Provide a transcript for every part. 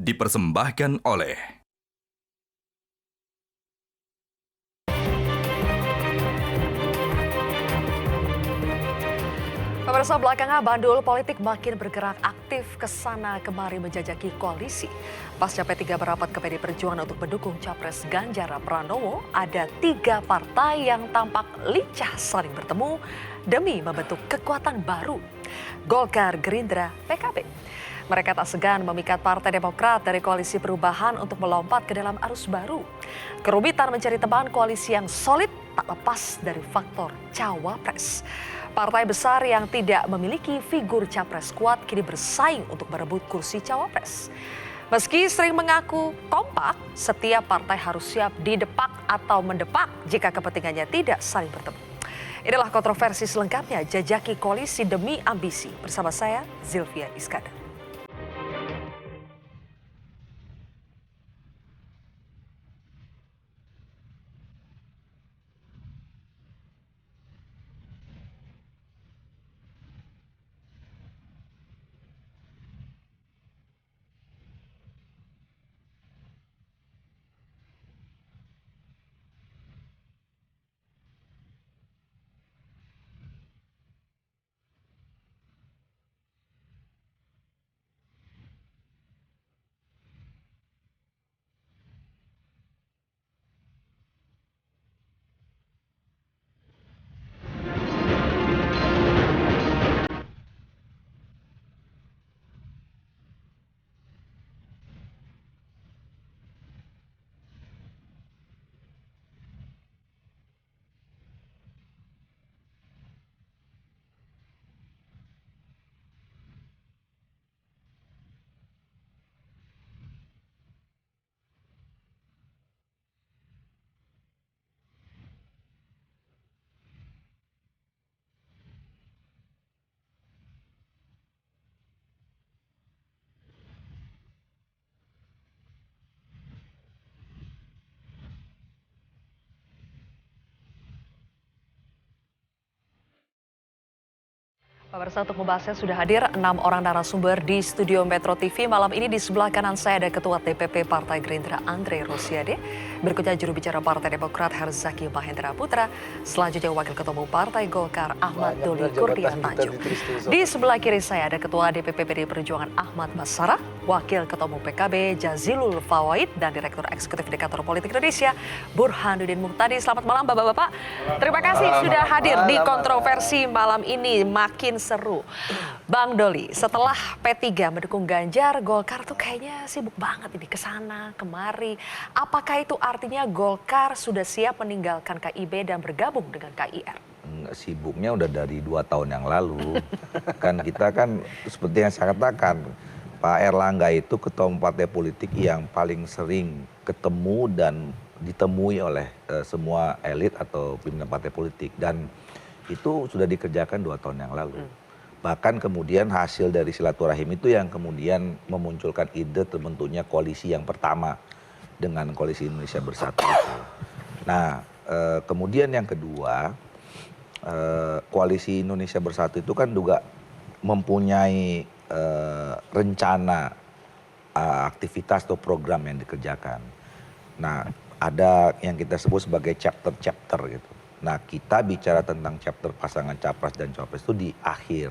dipersembahkan oleh pemirsa. Belakangan bandul politik makin bergerak aktif ke sana kemari menjajaki koalisi. Pasca P3 merapat ke PD Perjuangan untuk mendukung Capres Ganjar Pranowo, ada 3 partai yang tampak lincah saling bertemu demi membentuk kekuatan baru. Golkar, Gerindra, PKB. Mereka tak segan memikat Partai Demokrat dari koalisi perubahan untuk melompat ke dalam arus baru. Kerumitan mencari teman koalisi yang solid tak lepas dari faktor cawapres. Partai besar yang tidak memiliki figur capres kuat kini bersaing untuk berebut kursi cawapres. Meski sering mengaku kompak, setiap partai harus siap didepak atau mendepak jika kepentingannya tidak saling bertemu. Inilah kontroversi selengkapnya jajaki koalisi demi ambisi. Bersama saya, Zilvia Iskandar. Pemirsa, untuk membahasnya sudah hadir 6 orang narasumber di studio Metro TV. Malam ini di sebelah kanan saya ada Ketua DPP Partai Gerindra Andre Rosiade. Berikutnya juru bicara Partai Demokrat Herzaki Mahendra Putra. Selanjutnya Wakil Ketua Umum Partai Golkar Ahmad Doli Kurnia Tanjung. Di sebelah kiri saya ada Ketua DPP PD Perjuangan Ahmad Basara, Wakil Ketua Umum PKB Jazilul Fawait, dan Direktur Eksekutif Indikator Politik Indonesia Burhanuddin Muhtadi. Selamat malam Bapak-Bapak. Terima kasih sudah hadir di kontroversi malam ini. Makin seru. Bang Doli, setelah P3 mendukung Ganjar, Golkar tuh kayaknya sibuk banget ini kesana kemari. Apakah itu artinya Golkar sudah siap meninggalkan KIB dan bergabung dengan KIR? Sibuknya udah dari 2 tahun yang lalu. Kan kita kan seperti yang saya katakan, Pak Erlangga itu ketua umum partai politik yang paling sering ketemu dan ditemui oleh semua elit atau pimpinan partai politik. Dan itu sudah dikerjakan 2 tahun yang lalu. Bahkan kemudian hasil dari silaturahim itu yang kemudian memunculkan ide terbentuknya koalisi yang pertama dengan Koalisi Indonesia Bersatu itu. Nah, kemudian yang kedua, Koalisi Indonesia Bersatu itu kan juga mempunyai rencana aktivitas atau program yang dikerjakan. Nah, ada yang kita sebut sebagai chapter-chapter gitu. Nah, kita bicara tentang chapter pasangan capres dan cawapres itu di akhir.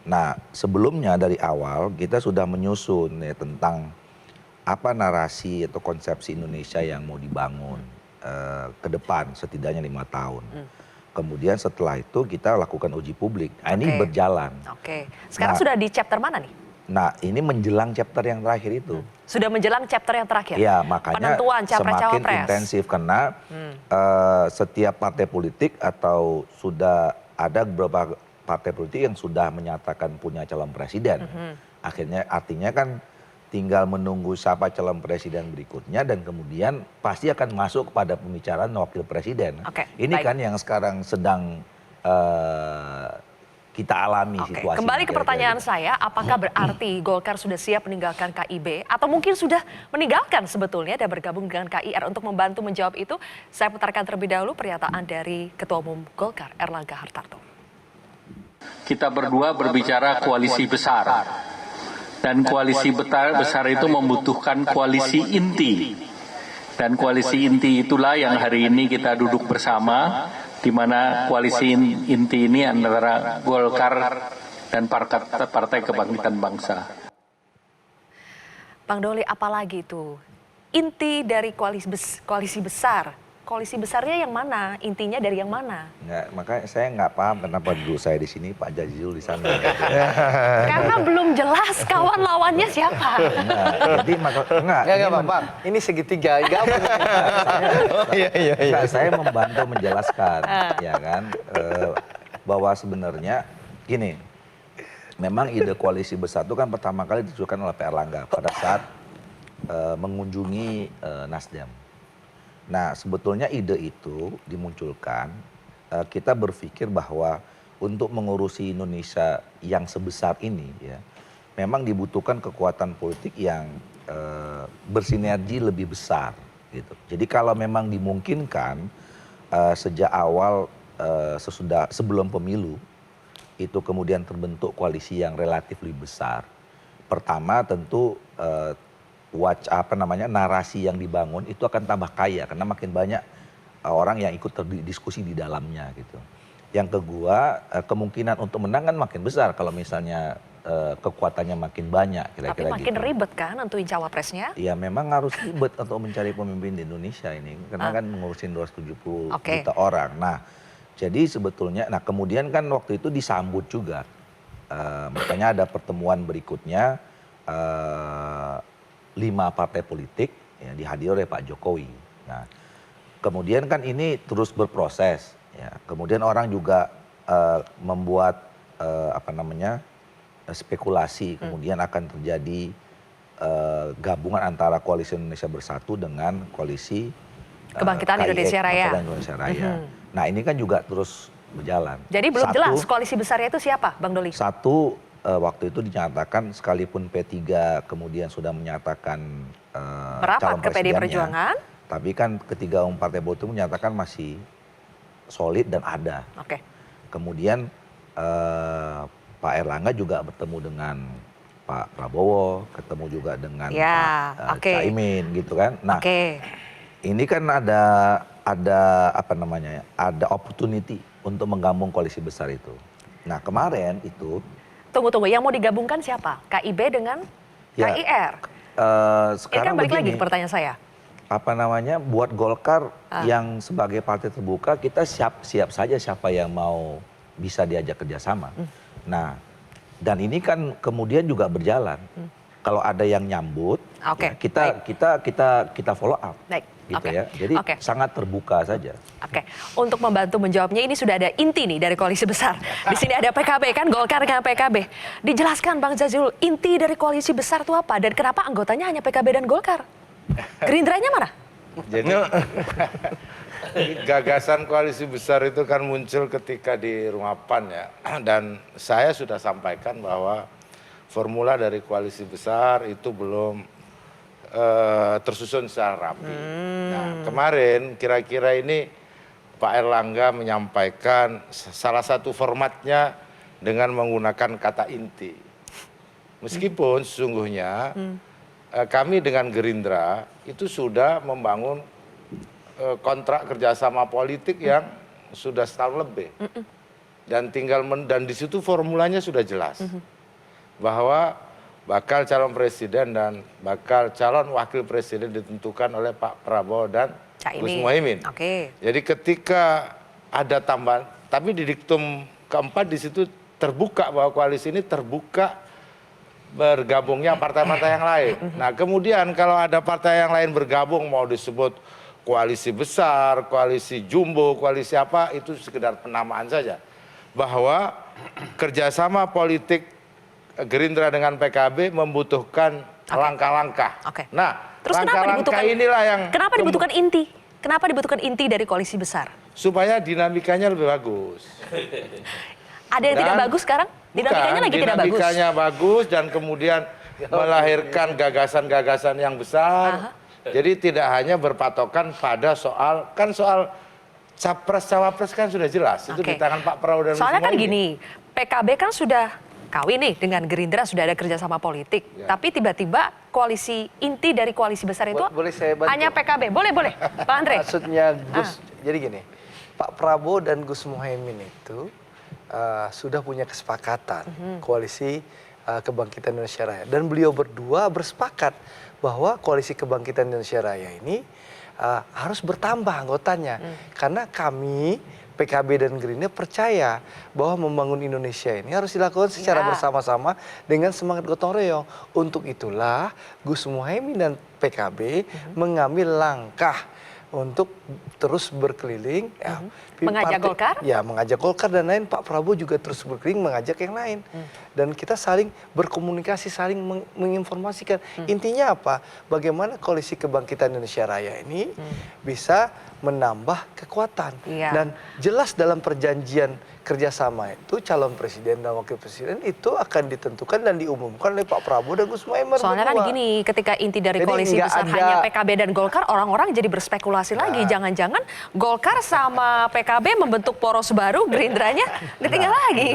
Nah, sebelumnya dari awal kita sudah menyusun ya tentang apa narasi atau konsepsi Indonesia yang mau dibangun ke depan setidaknya 5 tahun. Kemudian setelah itu kita lakukan uji publik. Nah, ini berjalan. Sekarang sudah di chapter mana nih? Nah, ini menjelang chapter yang terakhir itu. Sudah menjelang chapter yang terakhir? Ya, makanya penentuan semakin intensif karena setiap partai politik atau sudah ada beberapa partai politik yang sudah menyatakan punya calon presiden. Akhirnya artinya kan tinggal menunggu siapa calon presiden berikutnya dan kemudian pasti akan masuk kepada pembicaraan wakil presiden. Ini baik. Kan yang sekarang sedang kita alami situasi. Kembali ke pertanyaan saya, apakah berarti Golkar sudah siap meninggalkan KIB atau mungkin sudah meninggalkan sebetulnya dan bergabung dengan KIR? Untuk membantu menjawab itu, saya putarkan terlebih dahulu pernyataan dari Ketua Umum Golkar Erlangga Hartarto. Kita berdua berbicara koalisi besar. Dan koalisi besar itu membutuhkan koalisi inti. Dan koalisi inti itulah yang hari ini kita duduk bersama, di mana koalisi inti ini antara Golkar dan Partai Kebangkitan Bangsa. Bang Doli, apalagi itu inti dari koalisi besar? Koalisi besarnya yang mana? Intinya dari yang mana? Nggak, makanya saya nggak paham kenapa dulu saya di sini, Pak Jazilul di sana. Karena belum jelas kawan lawannya siapa. Nah, jadi Enggak, Bang. Ini segitiga. Saya membantu menjelaskan, ya kan, bahwa sebenarnya gini, memang ide koalisi besar itu kan pertama kali ditujukan oleh Pak Erlangga pada saat mengunjungi Nasdem. Nah, sebetulnya ide itu dimunculkan, kita berpikir bahwa untuk mengurusi Indonesia yang sebesar ini, ya, memang dibutuhkan kekuatan politik yang bersinergi lebih besar, gitu. Jadi kalau memang dimungkinkan sejak awal sebelum pemilu itu kemudian terbentuk koalisi yang relatif lebih besar. Pertama tentu narasi yang dibangun itu akan tambah kaya karena makin banyak orang yang ikut terdiskusi di dalamnya gitu. Yang kedua, kemungkinan untuk menang kan makin besar kalau misalnya kekuatannya makin banyak kira-kira. Tapi makin gitu. ribet kan nentuin cawapresnya? Ya memang harus ribet untuk mencari pemimpin di Indonesia ini karena kan mengurusin 270 juta orang. Nah, jadi sebetulnya, nah kemudian kan waktu itu disambut juga, makanya ada pertemuan berikutnya 5 partai politik ya, dihadiri oleh Pak Jokowi. Nah, kemudian kan ini terus berproses. Ya. Kemudian orang juga membuat spekulasi, kemudian akan terjadi gabungan antara koalisi Indonesia Bersatu dengan koalisi Kebangkitan Indonesia Raya. Nah, ini kan juga terus berjalan. Jadi belum jelas koalisi besarnya itu siapa, Bang Doli? Satu, waktu itu dinyatakan sekalipun P3 kemudian sudah menyatakan calon ke PD presidennya, Perjuangan, tapi kan ketiga partai politik menyatakan masih solid dan ada. Oke. Kemudian Pak Erlangga juga bertemu dengan Pak Prabowo, ketemu juga dengan Pak Caimin gitu kan. Nah, ini kan ada opportunity untuk menggabung koalisi besar itu. Nah, kemarin itu Tunggu, yang mau digabungkan siapa? KIB dengan KIR? Sekarang kan balik begini, lagi ke pertanyaan saya. Buat Golkar yang sebagai partai terbuka, kita siap saja siapa yang mau bisa diajak kerjasama. Nah, dan ini kan kemudian juga berjalan. Kalau ada yang nyambut, ya, kita follow up. Gitu ya. Jadi sangat terbuka saja. Oke, untuk membantu menjawabnya ini sudah ada inti nih dari koalisi besar. Di sini ada PKB kan, Golkar dengan PKB. Dijelaskan Bang Jazilul, inti dari koalisi besar itu apa dan kenapa anggotanya hanya PKB dan Golkar? Gerindranya mana? Jadi gagasan koalisi besar itu kan muncul ketika di Rumah PAN ya. Dan saya sudah sampaikan bahwa formula dari koalisi besar itu belum tersusun secara rapi. Nah, kemarin kira-kira ini Pak Erlangga menyampaikan salah satu formatnya dengan menggunakan kata inti. Meskipun sesungguhnya kami dengan Gerindra itu sudah membangun kontrak kerjasama politik yang sudah setahun lebih. Dan dan di situ formulanya sudah jelas. Bahwa bakal calon presiden dan bakal calon wakil presiden ditentukan oleh Pak Prabowo dan Gus Muhaimin. Jadi ketika ada tambahan, tapi di diktum keempat di situ terbuka bahwa koalisi ini terbuka bergabungnya partai-partai yang lain. Nah, kemudian kalau ada partai yang lain bergabung mau disebut koalisi besar, koalisi jumbo, koalisi apa, itu sekedar penamaan saja. Bahwa kerjasama politik Gerindra dengan PKB membutuhkan langkah-langkah. Nah, terus langkah-langkah inilah yang kenapa dibutuhkan inti? Kenapa dibutuhkan inti dari koalisi besar? Supaya dinamikanya lebih bagus. Ada yang tidak bagus sekarang? Dinamikanya lagi tidak bagus. Dinamikanya bagus dan kemudian melahirkan gagasan-gagasan yang besar. Jadi tidak hanya berpatokan pada soal capres cawapres kan sudah jelas itu di tangan Pak Prabowo dan soalnya kan gini, PKB kan sudah kawin nih dengan Gerindra, sudah ada kerjasama politik. Tapi tiba-tiba koalisi inti dari koalisi besar itu Boleh saya bantu? hanya PKB. Boleh, Pak Andre. Maksudnya Gus, jadi gini, Pak Prabowo dan Gus Muhaimin itu sudah punya kesepakatan koalisi Kebangkitan Indonesia Raya. Dan beliau berdua bersepakat bahwa koalisi Kebangkitan Indonesia Raya ini harus bertambah anggotanya. Karena kami PKB dan Gerindra percaya bahwa membangun Indonesia ini harus dilakukan secara bersama-sama dengan semangat gotong royong. Untuk itulah Gus Muhaimin dan PKB mengambil langkah untuk terus berkeliling. Mengajak Golkar? Ya, mengajak Golkar dan lain. Pak Prabowo juga terus berkeliling mengajak yang lain. Dan kita saling berkomunikasi, saling menginformasikan. Intinya apa? Bagaimana koalisi Kebangkitan Indonesia Raya ini bisa menambah kekuatan. Dan jelas dalam perjanjian kerjasama itu calon presiden dan wakil presiden itu akan ditentukan dan diumumkan oleh Pak Prabowo dan Gus Muhaimin. Soalnya kan gini, ketika inti dari Jadi koalisi nggak besar ada- hanya PKB dan Golkar, orang-orang jadi berspekulasi lagi. Jangan-jangan Golkar sama PKB membentuk poros baru, Gerindranya ditinggal lagi.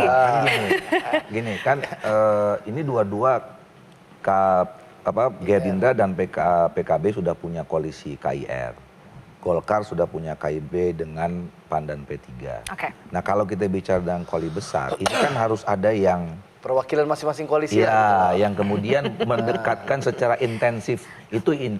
Gini kan ini dua-dua Gerindra dan PKB sudah punya koalisi KIR. Golkar sudah punya KIB dengan PAN dan P3. Oke. Nah kalau kita bicara dengan koalisi besar, ini kan harus ada yang Perwakilan masing-masing koalisi. ya, yang kemudian mendekatkan secara intensif.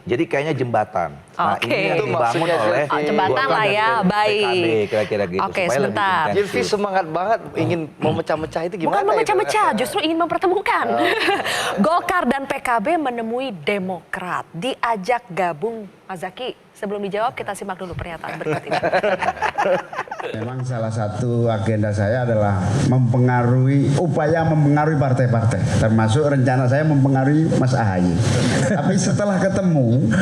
Jadi kayaknya jembatan. Nah Oke. ini yang Itu dibangun maksudnya, oleh Zilfi. Jembatan Golkar lah dan ya, PKB, baik. kira-kira gitu. Oke, supaya lebih sebentar. intensif. Zilfi semangat banget ingin memecah-mecah itu gimana? Bukan memecah-mecah, itu? justru ingin mempertemukan. Golkar dan PKB menemui Demokrat, diajak gabung. Mas Zaky, sebelum dijawab kita simak dulu pernyataan berikut ini. Memang salah satu agenda saya adalah upaya mempengaruhi partai-partai, termasuk rencana saya mempengaruhi Mas Ahaye. Tapi setelah ketemu,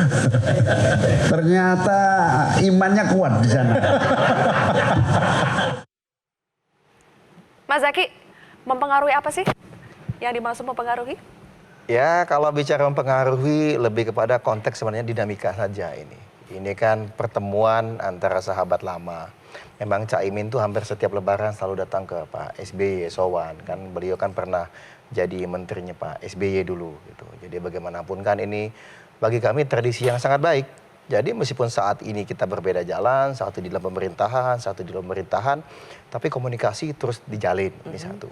ternyata imannya kuat di sana. Mas Zaky, mempengaruhi apa sih? Yang dimaksud mempengaruhi? Ya, kalau bicara mempengaruhi lebih kepada konteks sebenarnya dinamika saja ini. Ini kan pertemuan antara sahabat lama. Memang Caimin tuh hampir setiap lebaran selalu datang ke Pak SBY, Sowan. Kan beliau kan pernah jadi menterinya Pak SBY dulu gitu. Jadi bagaimanapun kan ini bagi kami tradisi yang sangat baik. Jadi meskipun saat ini kita berbeda jalan, satu di dalam pemerintahan, satu di luar pemerintahan, tapi komunikasi terus dijalin, ini satu.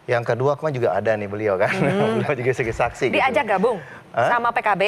Yang kedua kan juga ada nih beliau kan, beliau juga sebagai saksi. Diajak gitu. gabung sama PKB.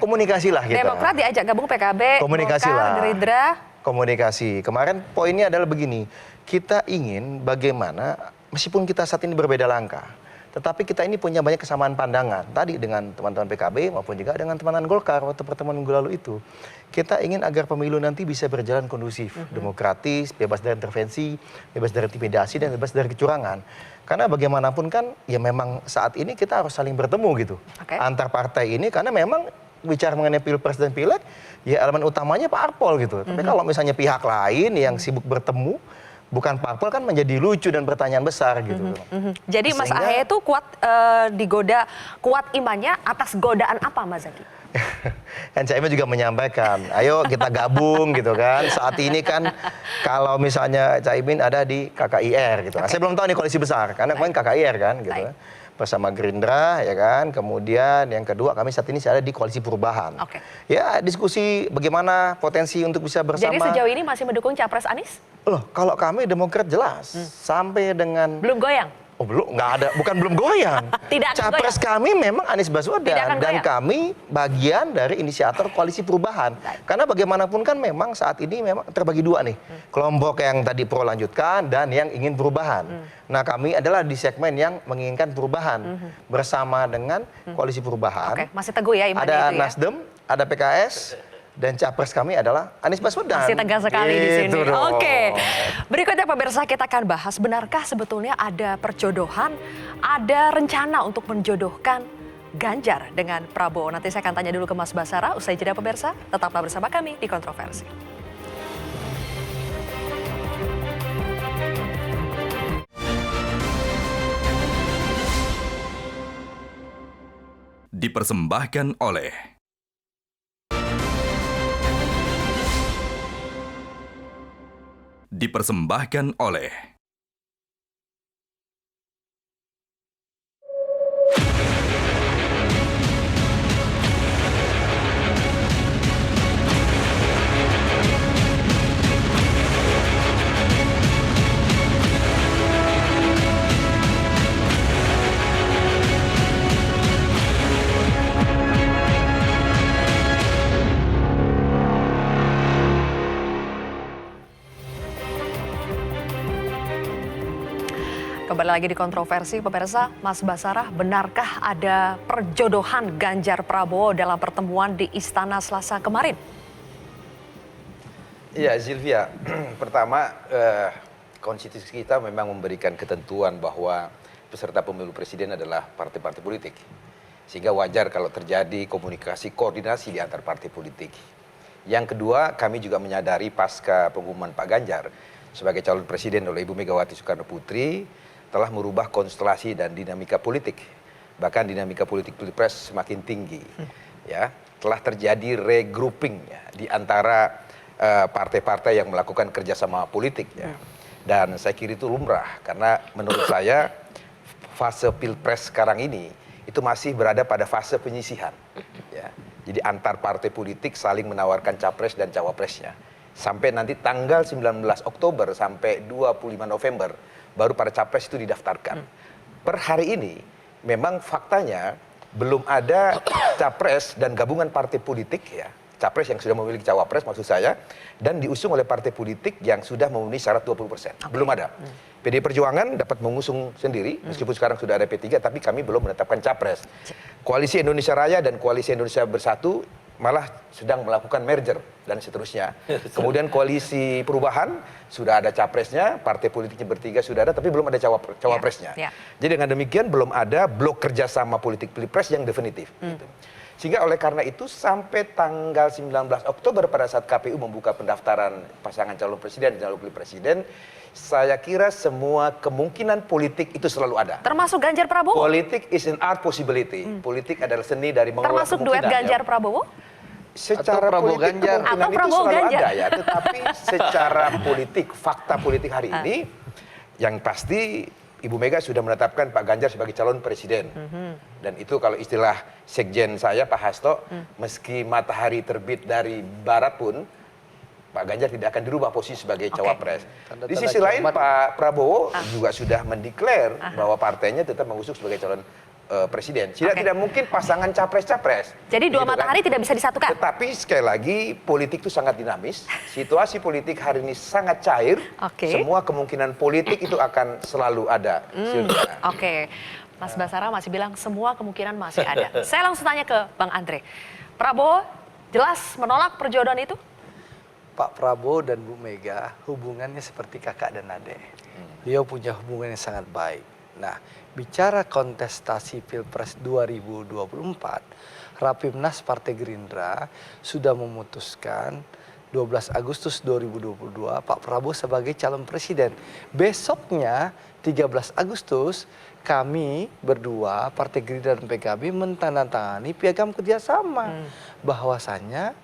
Komunikasi lah kita. Demokrat diajak gabung PKB, Komunikasi Golkar, lah. Gerindra. Komunikasi. Kemarin poinnya adalah begini, kita ingin bagaimana meskipun kita saat ini berbeda langkah, tetapi kita ini punya banyak kesamaan pandangan. Tadi dengan teman-teman PKB maupun juga dengan teman-teman Golkar waktu pertemuan minggu lalu itu. Kita ingin agar pemilu nanti bisa berjalan kondusif, demokratis, bebas dari intervensi, bebas dari intimidasi, dan bebas dari kecurangan. Karena bagaimanapun kan ya memang saat ini kita harus saling bertemu gitu. Antar partai ini karena memang bicara mengenai pilpres dan pileg, ya elemen utamanya parpol gitu. Tapi kalau misalnya pihak lain yang sibuk bertemu, bukan parpol kan menjadi lucu dan pertanyaan besar gitu. Jadi Mas Ahaye itu kuat digoda, kuat imannya atas godaan apa Mas Zaky? Kan Caimin juga menyampaikan, ayo kita gabung gitu kan. Saat ini kan kalau misalnya Caimin ada di KKIR gitu. Nah, saya belum tahu nih koalisi besar, karena kemarin KKIR kan gitu. Bersama Gerindra ya kan. Kemudian yang kedua kami saat ini ada di koalisi perubahan. Ya diskusi bagaimana potensi untuk bisa bersama. Jadi sejauh ini masih mendukung Capres Anies? Loh, kalau kami Demokrat jelas sampai dengan Belum goyang? Oh belum, nggak ada, bukan belum goyang. Tidak akan Capres kami memang Anies Baswedan dan goyang. kami bagian dari inisiator koalisi perubahan. Karena bagaimanapun kan memang saat ini memang terbagi dua nih. Kelompok yang tadi pro lanjutkan dan yang ingin perubahan. Nah kami adalah di segmen yang menginginkan perubahan bersama dengan koalisi perubahan. Masih teguh ya imannya ada itu ya? Nasdem, ada PKS. Dan capres kami adalah Anies Baswedan. Masih tegas sekali di sini. Gitu dong. Oke. Berikutnya pemirsa kita akan bahas, benarkah sebetulnya ada perjodohan, ada rencana untuk menjodohkan Ganjar dengan Prabowo? Nanti saya akan tanya dulu ke Mas Basara, usai jeda pemirsa. Tetaplah bersama kami di Kontroversi. Dipersembahkan oleh Kembali lagi di kontroversi, pemirsa. Mas Basarah, benarkah ada perjodohan Ganjar Prabowo dalam pertemuan di Istana Selasa kemarin? Iya, Sylvia. Pertama, konstitusi kita memang memberikan ketentuan bahwa peserta pemilu presiden adalah partai-partai politik. Sehingga wajar kalau terjadi komunikasi, koordinasi di antar partai politik. Yang kedua, kami juga menyadari pasca pengumuman Pak Ganjar sebagai calon presiden oleh Ibu Megawati Soekarno Putri telah merubah konstelasi dan dinamika politik. Bahkan dinamika politik Pilpres semakin tinggi. Ya, telah terjadi regrouping ya, di antara partai-partai yang melakukan kerjasama politik ya. Dan saya kira itu lumrah karena menurut saya fase Pilpres sekarang ini itu masih berada pada fase penyisihan. Ya. Jadi antar partai politik saling menawarkan capres dan cawapresnya. Sampai nanti tanggal 19 Oktober sampai 25 November baru para capres itu didaftarkan. Per hari ini memang faktanya belum ada capres dan gabungan partai politik ya. Capres yang sudah memiliki cawapres maksud saya dan diusung oleh partai politik yang sudah memenuhi syarat 20%. Belum ada. PDI Perjuangan dapat mengusung sendiri meskipun sekarang sudah ada P3 tapi kami belum menetapkan capres. Koalisi Indonesia Raya dan Koalisi Indonesia Bersatu malah sedang melakukan merger dan seterusnya. Kemudian Koalisi Perubahan sudah ada capresnya, partai politiknya bertiga sudah ada tapi belum ada cawapresnya. Jadi dengan demikian belum ada blok kerjasama politik Pilpres yang definitif. Gitu. Sehingga oleh karena itu sampai tanggal 19 Oktober pada saat KPU membuka pendaftaran pasangan calon presiden dan calon wakil presiden, saya kira semua kemungkinan politik itu selalu ada. Termasuk Ganjar Prabowo? Politik is an art possibility. Politik adalah seni dari mengelola termasuk duet Ganjar Prabowo? Secara Prabowo politik Ganjar. kemungkinan Atau itu Prabowo selalu Ganjar. ada ya. Tetapi secara politik, fakta politik hari ini, yang pasti Ibu Mega sudah menetapkan Pak Ganjar sebagai calon presiden. Dan itu kalau istilah sekjen saya, Pak Hasto, meski matahari terbit dari barat pun, Pak Ganjar tidak akan dirubah posisi sebagai cawapres. Di sisi lain Pak Prabowo juga sudah mendeklar bahwa partainya tetap mengusung sebagai calon presiden. Tidak mungkin pasangan capres-capres. Jadi dua Gitu kan? matahari tidak bisa disatukan? Tetapi sekali lagi politik itu sangat dinamis. Situasi politik hari ini sangat cair. Semua kemungkinan politik itu akan selalu ada. Oke. Mas Basarah masih bilang semua kemungkinan masih ada. Saya langsung tanya ke Bang Andre. Prabowo jelas menolak perjodohan itu? Pak Prabowo dan Bu Mega hubungannya seperti kakak dan adik. Beliau punya hubungan yang sangat baik. Nah, bicara kontestasi Pilpres 2024, Rapimnas Partai Gerindra sudah memutuskan 12 Agustus 2022 Pak Prabowo sebagai calon presiden. Besoknya 13 Agustus kami berdua Partai Gerindra dan PKB mentandatangani piagam kerjasama bahwasannya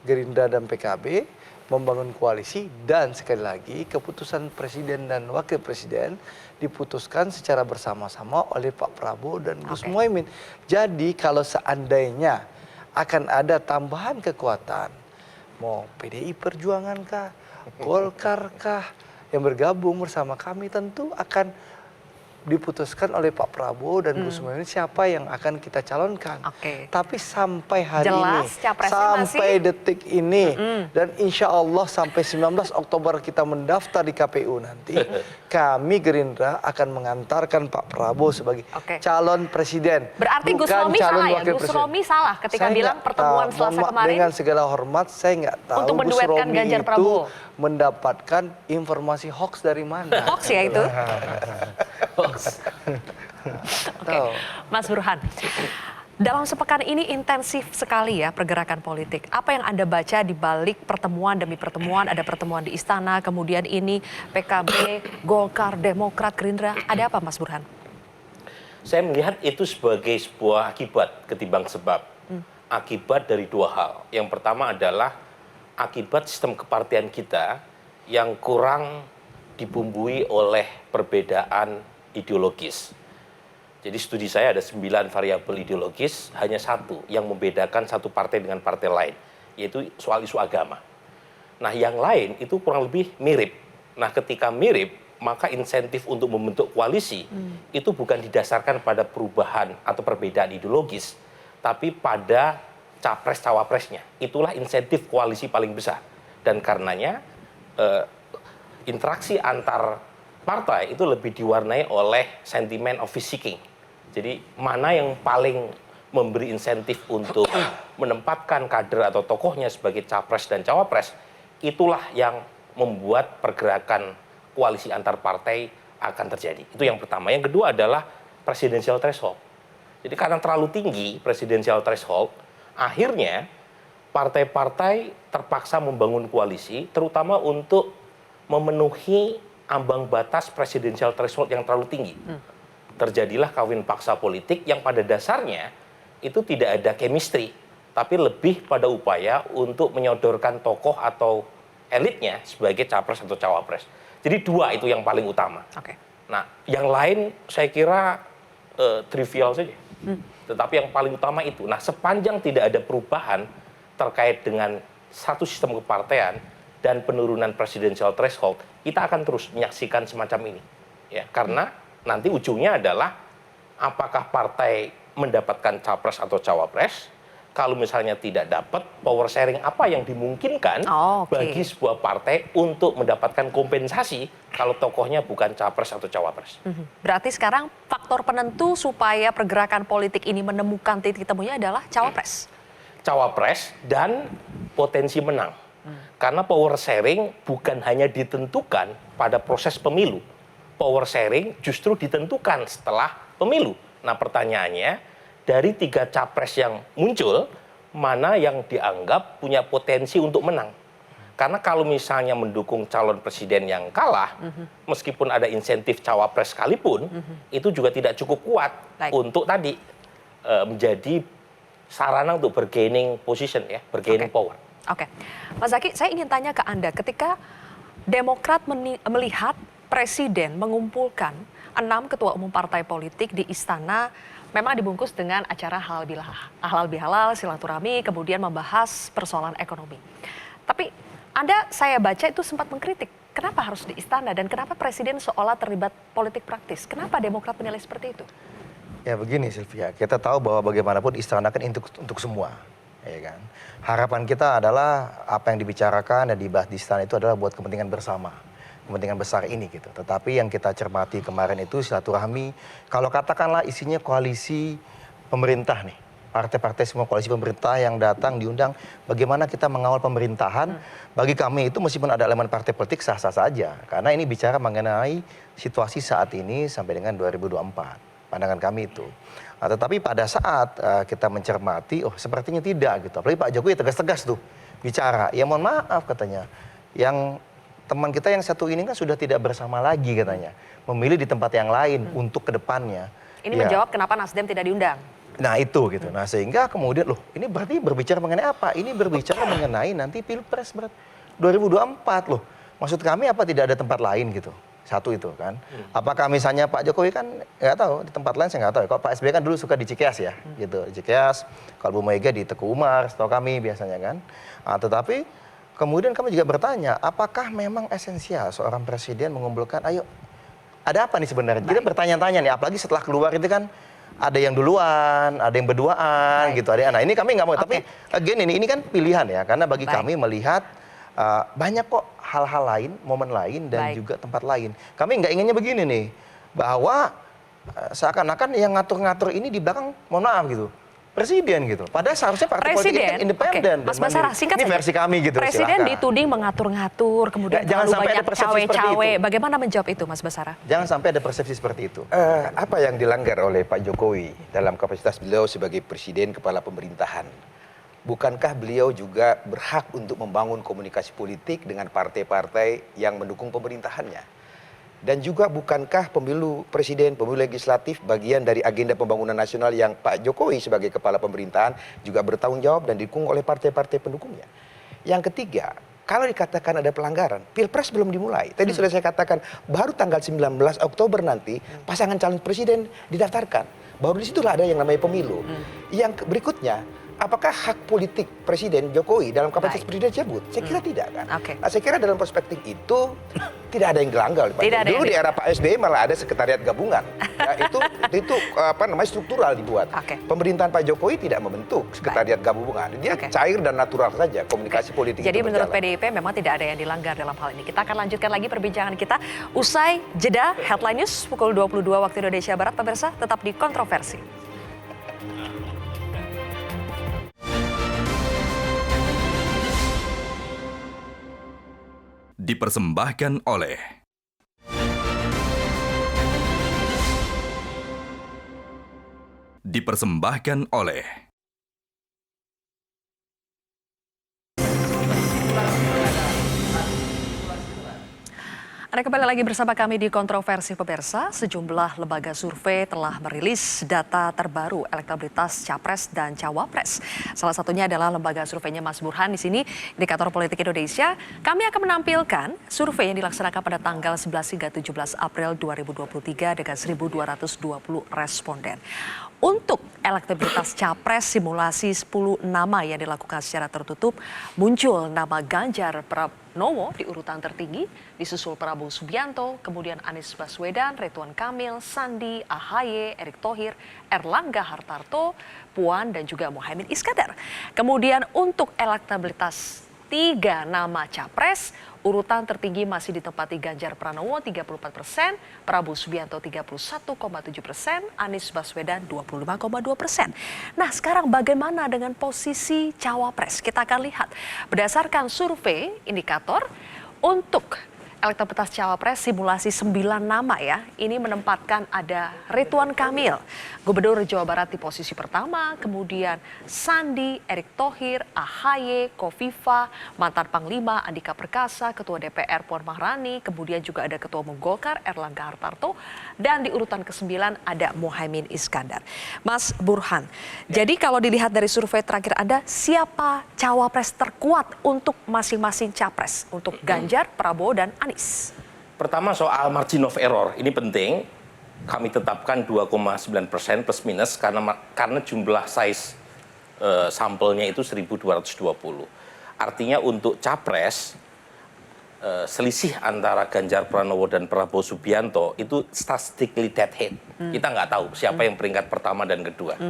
Gerindra dan PKB membangun koalisi dan sekali lagi keputusan presiden dan wakil presiden diputuskan secara bersama-sama oleh Pak Prabowo dan Gus Muhaimin. Jadi kalau seandainya akan ada tambahan kekuatan, mau PDI Perjuangan kah, Golkar kah, yang bergabung bersama kami tentu akan diputuskan oleh Pak Prabowo dan Gus Muhaimin siapa yang akan kita calonkan. Tapi sampai hari ini, sampai detik ini, dan insya Allah sampai 19 Oktober kita mendaftar di KPU nanti, kami Gerindra akan mengantarkan Pak Prabowo sebagai calon presiden. Berarti Gus Romi salah ya? Gus Romi salah ketika bilang pertemuan Selasa kemarin? Dengan segala hormat, saya nggak tahu untuk menduetkan Ganjar Prabowo mendapatkan informasi hoax dari mana. Hoax ya itu? Mas Burhan, dalam sepekan ini intensif sekali ya pergerakan politik. Apa yang Anda baca di balik pertemuan demi pertemuan? Ada pertemuan di Istana, kemudian ini PKB, Golkar, Demokrat, Gerindra. Ada apa Mas Burhan? Saya melihat itu sebagai sebuah akibat ketimbang sebab. Akibat dari dua hal. Yang pertama adalah akibat sistem kepartian kita yang kurang dibumbui oleh perbedaan ideologis. Jadi studi saya ada 9 variabel ideologis, hanya satu yang membedakan satu partai dengan partai lain, yaitu soal isu agama. Nah yang lain itu kurang lebih mirip. Nah ketika mirip, maka insentif untuk membentuk koalisi itu bukan didasarkan pada perubahan atau perbedaan ideologis, tapi pada capres-cawapresnya. Itulah insentif koalisi paling besar. Dan karenanya interaksi antar partai itu lebih diwarnai oleh sentimen office seeking. Jadi mana yang paling memberi insentif untuk menempatkan kader atau tokohnya sebagai capres dan cawapres, itulah yang membuat pergerakan koalisi antar partai akan terjadi. Itu yang pertama. Yang kedua adalah presidential threshold. Jadi karena terlalu tinggi presidential threshold, akhirnya partai-partai terpaksa membangun koalisi, terutama untuk memenuhi ambang batas presidential threshold yang terlalu tinggi. Terjadilah kawin paksa politik yang pada dasarnya itu tidak ada chemistry, tapi lebih pada upaya untuk menyodorkan tokoh atau elitnya sebagai capres atau cawapres. Jadi dua itu yang paling utama. Oke. Nah, yang lain saya kira trivial saja. Tetapi yang paling utama itu. Nah, sepanjang tidak ada perubahan terkait dengan satu sistem kepartean dan penurunan presidential threshold, kita akan terus menyaksikan semacam ini. Ya, karena nanti ujungnya adalah apakah partai mendapatkan capres atau cawapres. Kalau misalnya tidak dapat, power sharing apa yang dimungkinkan bagi sebuah partai untuk mendapatkan kompensasi kalau tokohnya bukan capres atau cawapres. Berarti sekarang faktor penentu supaya pergerakan politik ini menemukan titik temunya adalah cawapres. Cawapres dan potensi menang. Karena power sharing bukan hanya ditentukan pada proses pemilu. Power sharing justru ditentukan setelah pemilu. Nah, pertanyaannya, dari 3 capres yang muncul, mana yang dianggap punya potensi untuk menang? Karena kalau misalnya mendukung calon presiden yang kalah, meskipun ada insentif cawapres sekalipun, itu juga tidak cukup kuat untuk tadi menjadi sarana untuk bergaining position, ya, bergaining power. Oke, Mas Zaky, saya ingin tanya ke Anda, ketika Demokrat melihat Presiden mengumpulkan 6 ketua umum partai politik di istana, memang dibungkus dengan acara halal bihalal, silaturahmi, kemudian membahas persoalan ekonomi. Tapi saya baca itu sempat mengkritik, kenapa harus di istana dan kenapa Presiden seolah terlibat politik praktis? Kenapa Demokrat menilai seperti itu? Ya begini Sylvia, kita tahu bahwa bagaimanapun istana kan untuk semua. Ya kan? Harapan kita adalah apa yang dibicarakan dan dibahas di istana itu adalah buat kepentingan bersama. Kepentingan besar ini gitu. Tetapi yang kita cermati kemarin itu silaturahmi, kalau katakanlah isinya koalisi pemerintah nih, partai-partai semua koalisi pemerintah yang datang diundang, bagaimana kita mengawal pemerintahan, bagi kami itu meskipun ada elemen partai politik sah-sah saja, karena ini bicara mengenai situasi saat ini sampai dengan 2024, pandangan kami itu. Nah, tetapi pada saat kita mencermati, sepertinya tidak gitu, apalagi Pak Jokowi tegas-tegas tuh bicara, ya mohon maaf katanya, yang teman kita yang satu ini kan sudah tidak bersama lagi katanya. Memilih di tempat yang lain untuk kedepannya. Ini menjawab kenapa Nasdem tidak diundang. Nah itu gitu. Nah sehingga kemudian ini berarti berbicara mengenai apa? Ini berbicara mengenai nanti Pilpres 2024 loh. Maksud kami apa tidak ada tempat lain gitu. Satu itu kan. Apakah misalnya Pak Jokowi kan nggak tahu, di tempat lain saya nggak tahu. Kalau Pak SBY kan dulu suka di Cikeas ya. Gitu. Di Cikeas, kalau Bu Mega di Teguh Umar, setahu kami biasanya kan. Nah, tetapi kemudian kami juga bertanya, apakah memang esensial seorang presiden mengumpulkan, ayo, ada apa nih sebenarnya? Kita bertanya-tanya nih, apalagi setelah keluar itu kan, ada yang duluan, ada yang berduaan, gitu. Nah ini kami nggak mau, tapi again ini kan pilihan ya, karena bagi kami melihat banyak kok hal-hal lain, momen lain, dan juga tempat lain. Kami nggak inginnya begini nih, bahwa seakan-akan yang ngatur-ngatur ini di belakang, mohon maaf gitu, Presiden gitu. Padahal seharusnya partai politik ini kan independen. Mas Basarah, singkat ini saja. versi kami gitu. Presiden silakan. dituding mengatur-ngatur, kemudian jangan terlalu sampai banyak ada persepsi cawe-cawe. Bagaimana menjawab itu, Mas Basarah? Jangan sampai ada persepsi seperti itu. Apa yang dilanggar oleh Pak Jokowi dalam kapasitas beliau sebagai Presiden Kepala Pemerintahan? Bukankah beliau juga berhak untuk membangun komunikasi politik dengan partai-partai yang mendukung pemerintahannya? Dan juga bukankah pemilu presiden, pemilu legislatif bagian dari agenda pembangunan nasional yang Pak Jokowi sebagai kepala pemerintahan juga bertanggung jawab dan didukung oleh partai-partai pendukungnya. Yang ketiga, kalau dikatakan ada pelanggaran, Pilpres belum dimulai. Tadi sudah saya katakan, baru tanggal 19 Oktober nanti pasangan calon presiden didaftarkan. Baru disitulah ada yang namanya pemilu. Yang berikutnya, apakah hak politik Presiden Jokowi dalam kapasitas presiden disebut? Saya kira tidak kan. Nah, saya kira dalam perspektif itu tidak ada yang gelanggal. Dulu di era Pak SBY malah ada sekretariat gabungan. Ya, itu apa namanya struktural dibuat. Pemerintahan Pak Jokowi tidak membentuk sekretariat gabungan. Dia cair dan natural saja komunikasi politik. Jadi itu menurut berjalan. PDIP memang tidak ada yang dilanggar dalam hal ini. Kita akan lanjutkan lagi perbincangan kita usai jeda Headline News pukul 22 waktu Indonesia Barat. Pemirsa tetap di Kontroversi. Dipersembahkan oleh Anda kembali lagi bersama kami di Kontroversi pemirsa. Sejumlah lembaga survei telah merilis data terbaru elektabilitas Capres dan Cawapres. Salah satunya adalah lembaga surveinya Mas Burhan di sini, Indikator Politik Indonesia. Kami akan menampilkan survei yang dilaksanakan pada tanggal 11 hingga 17 April 2023 dengan 1.220 responden. Untuk elektabilitas Capres, simulasi 10 nama yang dilakukan secara tertutup, muncul nama Ganjar Pranowo di urutan tertinggi, disusul Prabowo Subianto, kemudian Anies Baswedan, Ridwan Kamil, Sandi, AHY, Erick Thohir, Erlangga Hartarto, Puan, dan juga Mohaimin Iskandar. Kemudian untuk elektabilitas 3 nama Capres, urutan tertinggi masih ditempati Ganjar Pranowo 34%, Prabowo Subianto 31,7%, Anies Baswedan 25,2%. Nah, sekarang bagaimana dengan posisi Cawapres? Kita akan lihat berdasarkan survei indikator untuk elektabilitas Cawapres simulasi 9 nama ya. Ini menempatkan ada Ridwan Kamil, Gubernur Jawa Barat di posisi pertama, kemudian Sandi, Erick Thohir, AHY, Kofifa, mantan Panglima Andika Perkasa, Ketua DPR Puan Maharani, kemudian juga ada Ketua Umum Golkar Erlangga Hartarto, dan di urutan ke-9 ada Mohaimin Iskandar. Mas Burhan, jadi kalau dilihat dari survei terakhir Anda, siapa Cawapres terkuat untuk masing-masing Capres? Untuk Ganjar, Prabowo, dan Anies? Pertama soal margin of error, ini penting. Kami tetapkan 2,9% plus minus karena jumlah size sampelnya itu 1.220. Artinya untuk Capres, selisih antara Ganjar Pranowo dan Prabowo Subianto itu statistically dead head. Kita nggak tahu siapa yang peringkat pertama dan kedua.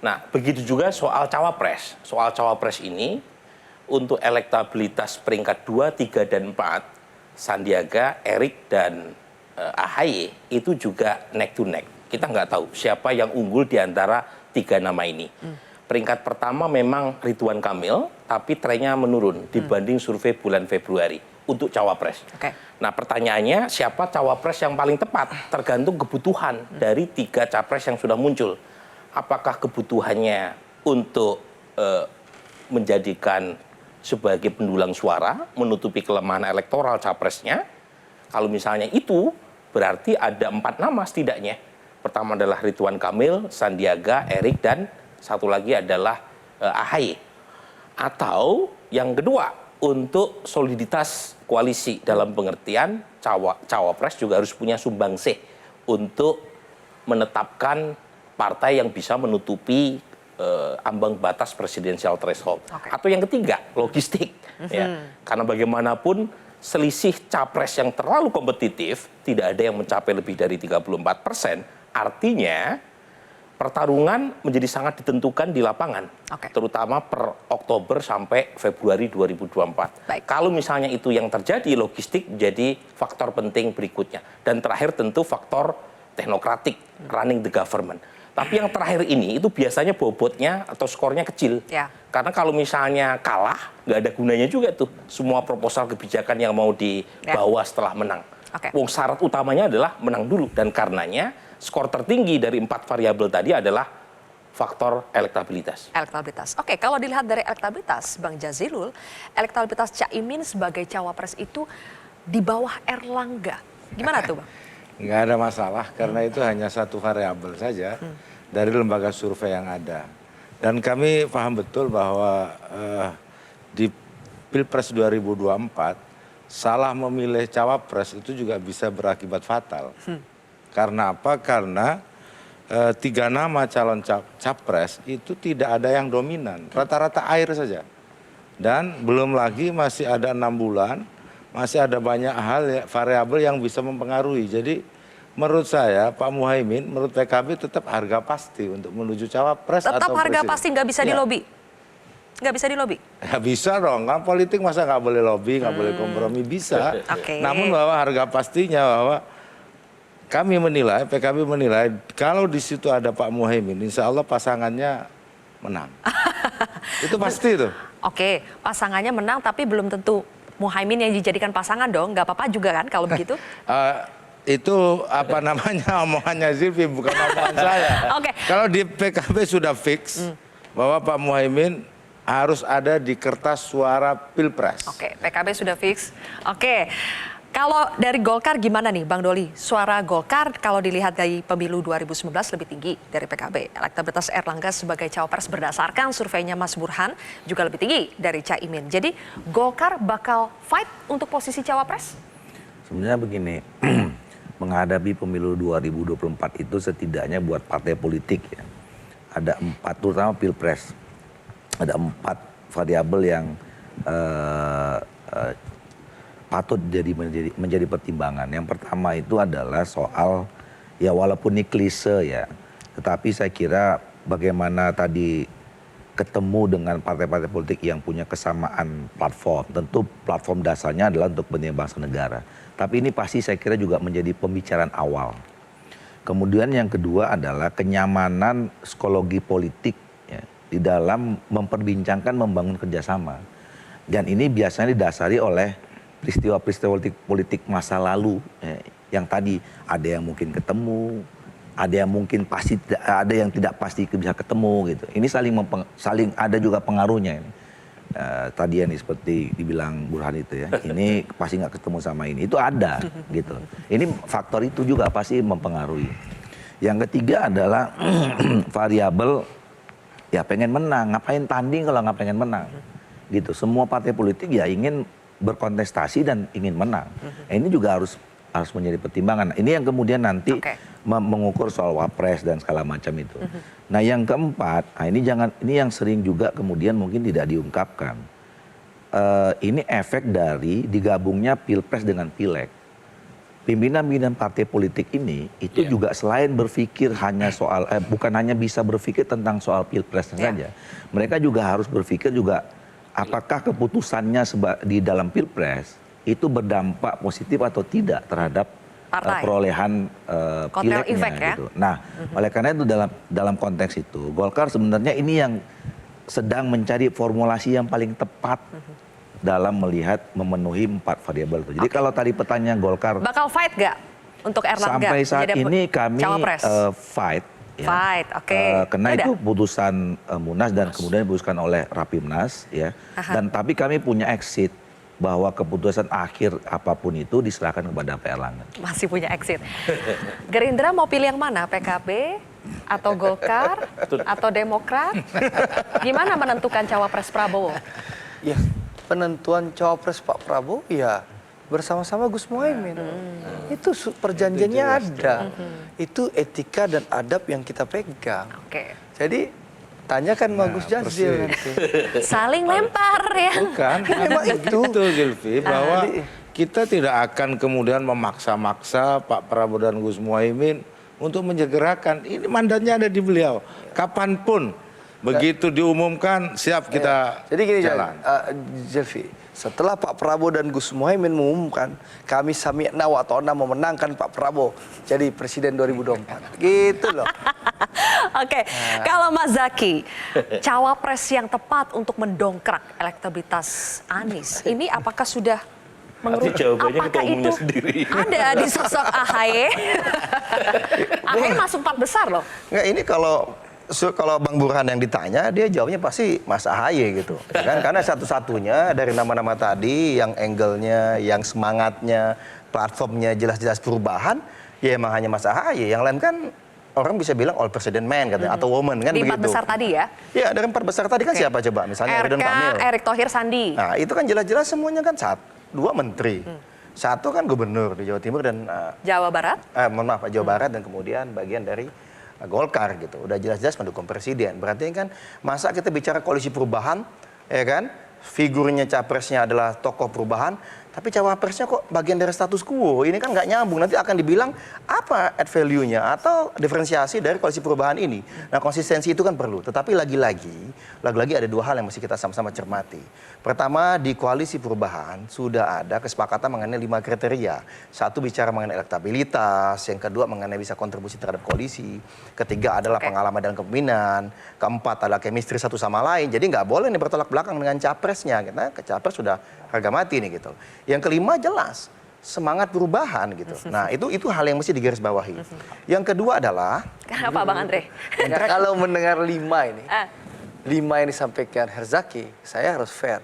Nah, begitu juga soal Cawapres. Soal Cawapres ini, untuk elektabilitas peringkat 2, 3, dan 4, Sandiaga, Erick, dan AHY itu juga neck to neck. Kita nggak tahu siapa yang unggul di antara 3 nama ini. Peringkat pertama memang Ridwan Kamil, tapi trennya menurun dibanding survei bulan Februari untuk Cawapres. Nah, pertanyaannya siapa Cawapres yang paling tepat? Tergantung kebutuhan dari 3 Capres yang sudah muncul. Apakah kebutuhannya untuk menjadikan sebagai pendulang suara, menutupi kelemahan elektoral Capresnya? Kalau misalnya itu, berarti ada 4 nama setidaknya. Pertama adalah Ridwan Kamil, Sandiaga, Erick, dan satu lagi adalah AHY. Atau yang kedua, untuk soliditas koalisi dalam pengertian Cawapres juga harus punya sumbangsih untuk menetapkan partai yang bisa menutupi ambang batas presidensial threshold. Atau yang ketiga, logistik. Ya. Karena bagaimanapun selisih Capres yang terlalu kompetitif, tidak ada yang mencapai lebih dari 34%, artinya pertarungan menjadi sangat ditentukan di lapangan, terutama per Oktober sampai Februari 2024. Kalau misalnya itu yang terjadi, logistik menjadi faktor penting berikutnya. Dan terakhir tentu faktor teknokratik, running the government. Tapi yang terakhir ini itu biasanya bobotnya atau skornya kecil. Karena kalau misalnya kalah, nggak ada gunanya juga tuh semua proposal kebijakan yang mau dibawa setelah menang. Wong syarat utamanya adalah menang dulu. Dan karenanya skor tertinggi dari 4 variabel tadi adalah faktor elektabilitas. Oke, kalau dilihat dari elektabilitas, Bang Jazilul, elektabilitas Caimin sebagai Cawapres itu di bawah Erlangga. Gimana tuh, Bang? Nggak ada masalah karena itu hanya satu variabel saja dari lembaga survei yang ada. Dan kami paham betul bahwa di Pilpres 2024 salah memilih cawapres itu juga bisa berakibat fatal. Karena apa? Karena 3 nama calon capres itu tidak ada yang dominan, rata-rata air saja. Dan belum lagi masih ada 6 bulan, masih ada banyak hal variabel yang bisa mempengaruhi. Jadi menurut saya Pak Muhaimin, menurut PKB tetap harga pasti untuk menuju cawapres Tetap atau harga presiden. pasti nggak bisa dilobi? Nggak bisa dilobi? Ya bisa dong, kan politik masa nggak boleh lobby, nggak boleh kompromi, bisa. Oke. Namun bahwa harga pastinya bahwa kami menilai, PKB menilai kalau di situ ada Pak Muhaimin, insya Allah pasangannya menang. Itu pasti tuh. Oke, pasangannya menang tapi belum tentu Muhaimin yang dijadikan pasangan dong. Nggak apa-apa juga kan kalau begitu? Itu apa namanya omongannya Zilfi, bukan omongan saya. Oke. Kalau di PKB sudah fix bahwa Pak Muhaimin harus ada di kertas suara Pilpres. Oke, PKB sudah fix. Oke. Kalau dari Golkar gimana nih Bang Doli? Suara Golkar kalau dilihat dari pemilu 2019 lebih tinggi dari PKB. Elektabilitas Erlangga sebagai cawapres berdasarkan surveinya Mas Burhan juga lebih tinggi dari Caimin. Jadi Golkar bakal fight untuk posisi cawapres? Sebenarnya begini, menghadapi pemilu 2024 itu setidaknya buat partai politik ya, ada 4, terutama Pilpres, ada 4 variabel yang patut menjadi pertimbangan. Yang pertama itu adalah soal, ya walaupun ini klise ya, tetapi saya kira bagaimana tadi ketemu dengan partai-partai politik yang punya kesamaan platform. Tentu platform dasarnya adalah untuk kepentingan bangsa negara. Tapi ini pasti saya kira juga menjadi pembicaraan awal. Kemudian yang kedua adalah kenyamanan psikologi politik ya, di dalam memperbincangkan membangun kerjasama. Dan ini biasanya didasari oleh peristiwa-peristiwa politik masa lalu yang tadi ada yang mungkin ketemu, ada yang mungkin pasti, ada yang tidak pasti bisa ketemu gitu. Ini saling ada juga pengaruhnya. Tadi yang seperti dibilang Burhan itu ya, ini pasti nggak ketemu sama ini, itu ada gitu. Ini faktor itu juga pasti mempengaruhi. Yang ketiga adalah variabel ya pengen menang, ngapain tanding kalau nggak pengen menang gitu. Semua partai politik ya ingin berkontestasi dan ingin menang. Ini juga harus menjadi pertimbangan. Ini yang kemudian nanti mengukur soal wapres dan segala macam itu. Nah yang keempat, ini yang sering juga kemudian mungkin tidak diungkapkan. Ini efek dari digabungnya Pilpres dengan Pileg. Pimpinan-pimpinan partai politik ini itu juga selain berpikir hanya soal, bukan hanya bisa berpikir tentang soal Pilpres saja. Mereka juga harus berpikir juga apakah keputusannya di dalam Pilpres itu berdampak positif atau tidak terhadap perolehan pileknya gitu. Nah, oleh karena itu dalam konteks itu Golkar sebenarnya ini yang sedang mencari formulasi yang paling tepat dalam melihat memenuhi 4 variabel itu. Jadi kalau tadi pertanyaan Golkar bakal fight gak untuk Erlangga? Sampai saat ini kami fight. Ya. Fight, karena itu putusan Munas dan kemudian diputuskan oleh Rapimnas ya. Dan tapi kami punya exit bahwa keputusan akhir apapun itu diserahkan kepada Pak Erlangga. Masih punya exit. Gerindra mau pilih yang mana? PKB atau Golkar atau Demokrat? Gimana menentukan cawapres Prabowo? Ya, penentuan cawapres Pak Prabowo ya bersama-sama Gus Muhaimin. Itu perjanjiannya ada. Itu etika dan adab yang kita pegang. Jadi tanyakan sama Gus Jazil nanti. Saling lempar ya. Bukan, memang itu Zilfi, bahwa kita tidak akan kemudian memaksa-maksa Pak Prabowo dan Gus Muhaimin untuk menyegerakan. Ini mandatnya ada di beliau. Kapanpun begitu diumumkan siap kita Jadi gini jalan. Zilfi, setelah Pak Prabowo dan Gus Muhaimin mengumumkan kami sami'na wa ta'na memenangkan Pak Prabowo jadi presiden 2024. Gitu loh. Oke, kalau Mas Zaky, cawapres yang tepat untuk mendongkrak elektabilitas Anies, ini apakah sudah menurut apakah itu ada di sosok AHY? AHY masuk 4 besar loh. Enggak, ini kalau Bang Burhan yang ditanya, dia jawabnya pasti Mas AHY gitu. Kan? Karena satu-satunya dari nama-nama tadi yang angle-nya, yang semangatnya, platformnya jelas-jelas perubahan, ya emang hanya Mas AHY. Yang lain kan orang bisa bilang all president man katanya, atau woman kan di begitu. Di 4 besar tadi ya? Ya, dari 4 besar tadi kan siapa coba? Misalnya Ridwan Kamil. Erick Thohir, Sandi. Nah, itu kan jelas-jelas semuanya kan 2 menteri. 1 kan gubernur di Jawa Timur dan Jawa Barat. Mohon maaf, Jawa Barat dan kemudian bagian dari Golkar gitu. Udah jelas-jelas mendukung presiden. Berarti kan masa kita bicara koalisi perubahan, ya kan? Figurnya capresnya adalah tokoh perubahan, tapi cawapresnya kok bagian dari status quo. Ini kan nggak nyambung. Nanti akan dibilang apa add value-nya atau diferensiasi dari koalisi perubahan ini. Nah, konsistensi itu kan perlu. Tetapi lagi-lagi ada dua hal yang mesti kita sama-sama cermati. Pertama, di koalisi perubahan sudah ada kesepakatan mengenai 5 kriteria. Satu bicara mengenai elektabilitas, yang kedua mengenai bisa kontribusi terhadap koalisi, ketiga adalah pengalaman dalam kepemimpinan, keempat adalah chemistry satu sama lain. Jadi nggak boleh nih bertolak belakang dengan capresnya. Karena capres sudah harga mati nih gitu. Yang kelima jelas semangat perubahan gitu. Nah, itu hal yang mesti digarisbawahi. Yang kedua adalah Kenapa Bang Andre? Kalau mendengar 5 ini, 5 yang disampaikan Herzaki, saya harus fair.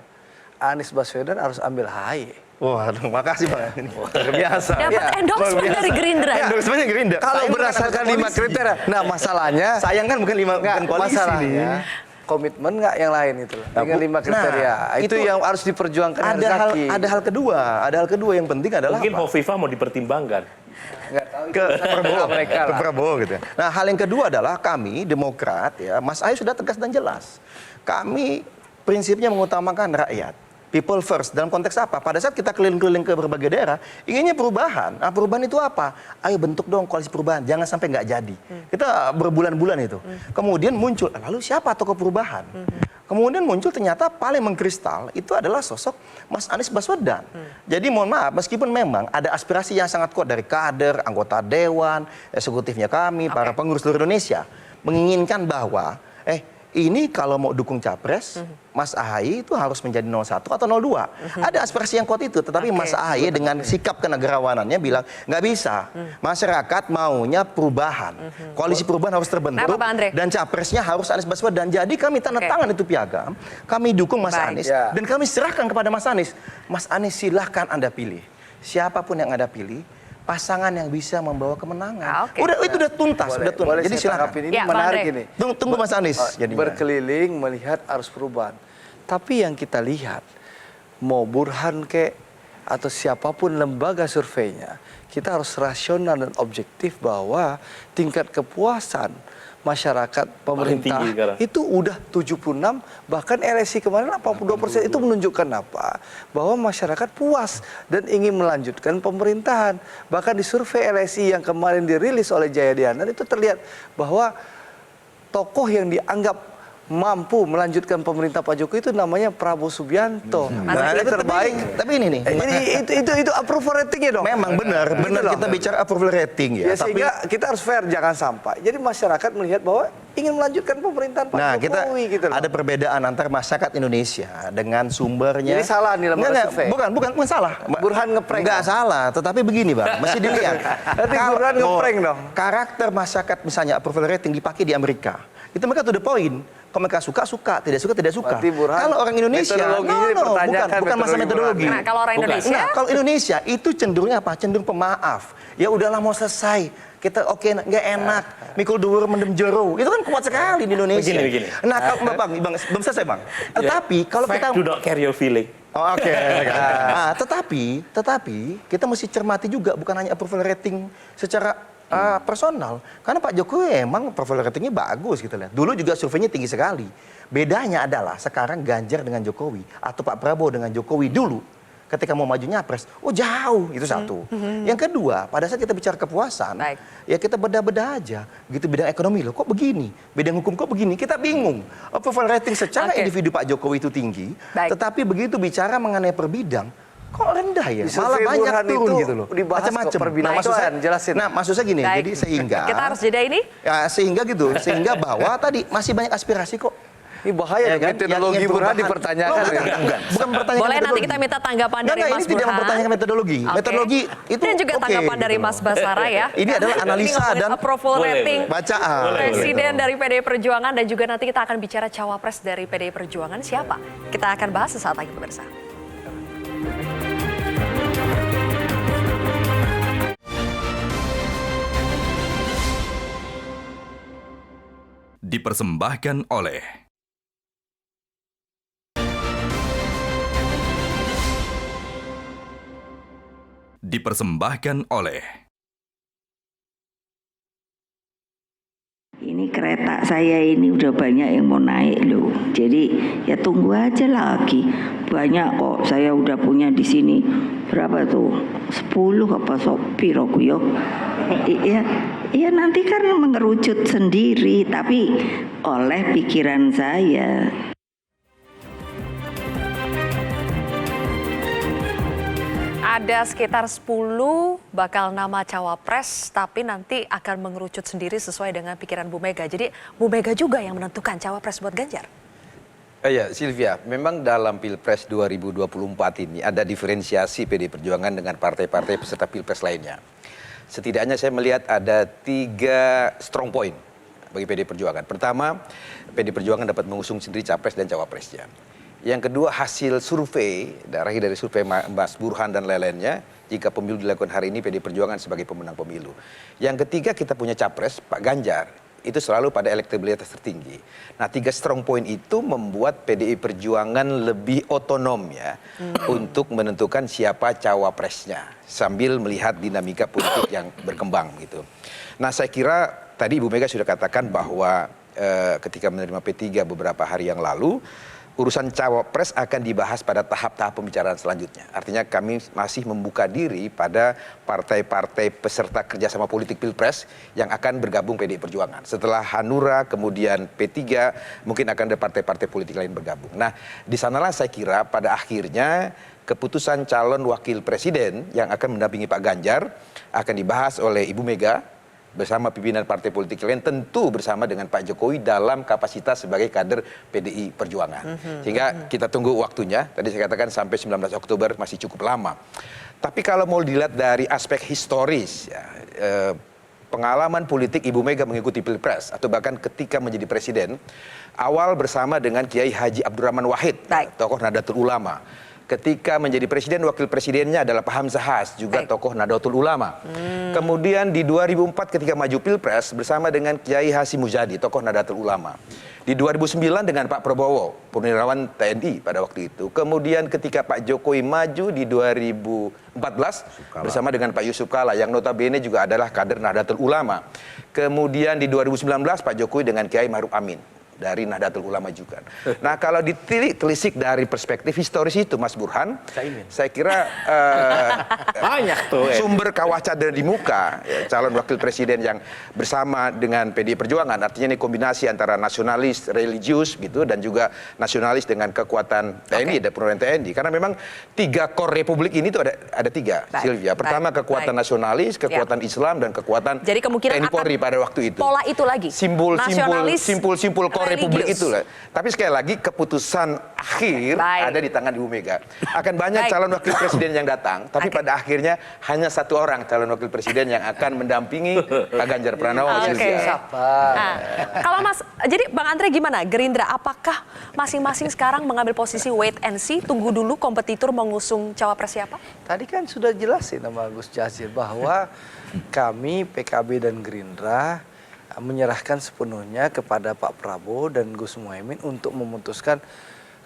Anies Baswedan harus ambil AHY. waduh, makasih Bang. Ini luar biasa. Dapat endorsement dari Gerindra. Endorsementnya Gerindra. Kalau Saya berdasarkan bukan 5 kriteria, nah masalahnya sayang kan bukan koalisi masalahnya nih. komitmen nggak yang lain itu loh, dengan 5 kriteria. Itu yang harus diperjuangkan Herzaki. Ada hal kedua yang penting adalah Mungkin apa? Hovifah mau dipertimbangkan. Nggak tahu ke Prabowo, mereka ke lah. Prabowo gitu ya. Nah, hal yang kedua adalah kami Demokrat ya, Mas Ahy sudah tegas dan jelas. Kami prinsipnya mengutamakan rakyat. People first. Dalam konteks apa? Pada saat kita keliling-keliling ke berbagai daerah, inginnya perubahan. Nah, perubahan itu apa? Ayo bentuk dong koalisi perubahan. Jangan sampai nggak jadi. Kita berbulan-bulan itu. Kemudian muncul, lalu siapa tokoh perubahan? Kemudian muncul ternyata paling mengkristal itu adalah sosok Mas Anies Baswedan. Jadi mohon maaf, meskipun memang ada aspirasi yang sangat kuat dari kader, anggota dewan, eksekutifnya kami, para pengurus seluruh Indonesia, menginginkan bahwa ini kalau mau dukung capres, Mas Ahy itu harus menjadi 01 atau 02. Ada aspirasi yang kuat itu, tetapi Mas Ahy dengan sikap kenegarawanannya bilang nggak bisa. Masyarakat maunya perubahan. Koalisi perubahan harus terbentuk dan capresnya harus Anies Baswedan. Jadi kami tanda tangan itu piagam, kami dukung Mas Anies dan kami serahkan kepada Mas Anies. Mas Anies silahkan Anda pilih. Siapapun yang Anda pilih, pasangan yang bisa membawa kemenangan. Itu udah tuntas, udah tuntas. Jadi silakan. Ini menarik ini. Tunggu Mas Anies. Berkeliling melihat arus perubahan. Tapi yang kita lihat, mau Burhan atau siapapun lembaga surveinya, kita harus rasional dan objektif bahwa tingkat kepuasan masyarakat pemerintah itu udah 76, bahkan LSI kemarin 82%. Itu menunjukkan apa? Bahwa masyarakat puas dan ingin melanjutkan pemerintahan. Bahkan di survei LSI yang kemarin dirilis oleh Jaya Dihanan itu terlihat bahwa tokoh yang dianggap mampu melanjutkan pemerintah Pak Jokowi itu namanya Prabowo Subianto. Terbaik. Tapi ini nih. Itu approval ratingnya dong. Memang benar kita bicara approval rating ya. Sehingga kita harus fair, jangan sampai. Jadi masyarakat melihat bahwa ingin melanjutkan pemerintahan Pak Jokowi gitu loh. Ada perbedaan antara masyarakat Indonesia dengan sumbernya. Jadi salah nih lembaga survei. Bukan salah. Burhan ngeprank. Enggak salah, tetapi begini Bang, mesti dilihat. Nanti Burhan ngeprank dong. Karakter masyarakat misalnya approval rating dipakai di Amerika. Itu mereka to the point. Kalau mereka suka, tidak suka. Kalau orang Indonesia, bukan masalah metodologi. Nah, kalau orang Indonesia? Kalau Indonesia itu cenderungnya apa? Cenderung pemaaf. Ya udahlah mau selesai. Kita nggak enak. Mikul dhuwur mendem jero. Itu kan kuat sekali di Indonesia. Begini. Nah, kalau Bang, belum selesai Bang. Tetapi kalau kita do not carry your feeling. Oke. Nah, tetapi kita mesti cermati juga bukan hanya approval rating secara personal, karena Pak Jokowi emang approval ratingnya bagus gitu lihat. Dulu juga surveinya tinggi sekali. Bedanya adalah sekarang Ganjar dengan Jokowi atau Pak Prabowo dengan Jokowi dulu ketika mau maju nyapres, jauh itu satu. Yang kedua, pada saat kita bicara kepuasan, ya kita beda-beda aja. Gitu bidang ekonomi loh, kok begini? Bidang hukum kok begini? Kita bingung. Approval rating secara individu Pak Jokowi itu tinggi, tetapi begitu bicara mengenai per bidang, kok rendah ya? Malah banyak turun gitu loh. Macam-macam. Maksud saya gini, jadi sehingga kita harus jeda ini? Ya, sehingga bahwa tadi masih banyak aspirasi kok. Ini bahaya ya, metodologi Burhan dipertanyakan. Bukan pertanyaan. Boleh nanti kita minta tanggapan dari Mas Burhan. Ini tidak mempertanyakan metodologi. Metodologi itu dan juga tanggapan dari Mas Basara ya. Ini adalah analisa dan approval rating bacaan. Presiden dari PDI Perjuangan dan juga nanti kita akan bicara cawapres dari PDI Perjuangan siapa. Kita akan bahas sesaat lagi pemirsa. Dipersembahkan oleh Ini kereta saya ini udah banyak yang mau naik loh. Jadi ya tunggu aja lagi. Banyak kok, saya udah punya di sini berapa tuh? 10 apa sopir aku yo. Iya nanti kan mengerucut sendiri, tapi oleh pikiran saya. Ada sekitar 10 bakal nama cawapres, tapi nanti akan mengerucut sendiri sesuai dengan pikiran Bu Mega. Jadi Bu Mega juga yang menentukan cawapres buat Ganjar. Ya, Sylvia, memang dalam Pilpres 2024 ini ada diferensiasi PD Perjuangan dengan partai-partai peserta Pilpres lainnya. Setidaknya saya melihat ada 3 strong point bagi PD Perjuangan. Pertama, PD Perjuangan dapat mengusung sendiri capres dan cawapresnya. Yang kedua, hasil survei, dari survei Mas Burhan dan lain-lainnya, jika pemilu dilakukan hari ini, PD Perjuangan sebagai pemenang pemilu. Yang ketiga, kita punya capres, Pak Ganjar, itu selalu pada elektabilitas tertinggi. Nah, 3 strong point itu membuat PDI Perjuangan lebih otonom ya, untuk menentukan siapa cawapresnya, sambil melihat dinamika politik yang berkembang gitu. Nah, saya kira tadi Ibu Mega sudah katakan bahwa ketika menerima P3 beberapa hari yang lalu, urusan cawapres akan dibahas pada tahap-tahap pembicaraan selanjutnya. Artinya kami masih membuka diri pada partai-partai peserta kerjasama politik Pilpres yang akan bergabung PDI Perjuangan. Setelah Hanura, kemudian P3, mungkin akan ada partai-partai politik lain bergabung. Nah, di sanalah saya kira pada akhirnya keputusan calon wakil presiden yang akan mendampingi Pak Ganjar akan dibahas oleh Ibu Mega bersama pimpinan partai politik lain, tentu bersama dengan Pak Jokowi dalam kapasitas sebagai kader PDI Perjuangan. Sehingga kita tunggu waktunya, tadi saya katakan sampai 19 Oktober masih cukup lama. Tapi kalau mau dilihat dari aspek historis, ya, pengalaman politik Ibu Mega mengikuti Pilpres, atau bahkan ketika menjadi presiden, awal bersama dengan Kiai Haji Abdurrahman Wahid, tokoh Nahdlatul Ulama. Ketika menjadi presiden, wakil presidennya adalah Pak Hamzah Has, juga tokoh Nahdlatul Ulama. Kemudian di 2004 ketika maju Pilpres bersama dengan Kiai Hasyim Muzadi, tokoh Nahdlatul Ulama. Di 2009 dengan Pak Prabowo, Purnawirawan TNI pada waktu itu. Kemudian ketika Pak Jokowi maju di 2014 bersama dengan Pak Yusuf Kalla, yang notabene juga adalah kader Nahdlatul Ulama. Kemudian di 2019 Pak Jokowi dengan Kiai Ma'ruf Amin dari Nahdlatul Ulama juga. Nah, kalau ditelisik dari perspektif historis itu, Mas Burhan, saya kira banyak tuh sumber kawah cadar di muka ya, calon wakil presiden yang bersama dengan PDI Perjuangan, artinya ini kombinasi antara nasionalis, religius gitu, dan juga nasionalis dengan kekuatan TNI, ada perwakilan TNI. Karena memang 3 core republik ini tuh ada 3, Sylvia. Pertama kekuatan nasionalis, kekuatan Islam, dan kekuatan TNI Polri pada waktu itu. Pola itu lagi. Simpul core republik itu lah. Tapi sekali lagi keputusan akhir ada di tangan Ibu Mega. Akan banyak calon wakil presiden yang datang, tapi pada akhirnya hanya 1 orang calon wakil presiden yang akan mendampingi Pak Ganjar Pranowo. Kalau Mas, jadi Bang Andre gimana? Gerindra, apakah masing-masing sekarang mengambil posisi wait and see, tunggu dulu kompetitor mengusung cawapres siapa? Tadi kan sudah jelasin sama Gus Jazil bahwa kami PKB dan Gerindra menyerahkan sepenuhnya kepada Pak Prabowo dan Gus Muhaimin untuk memutuskan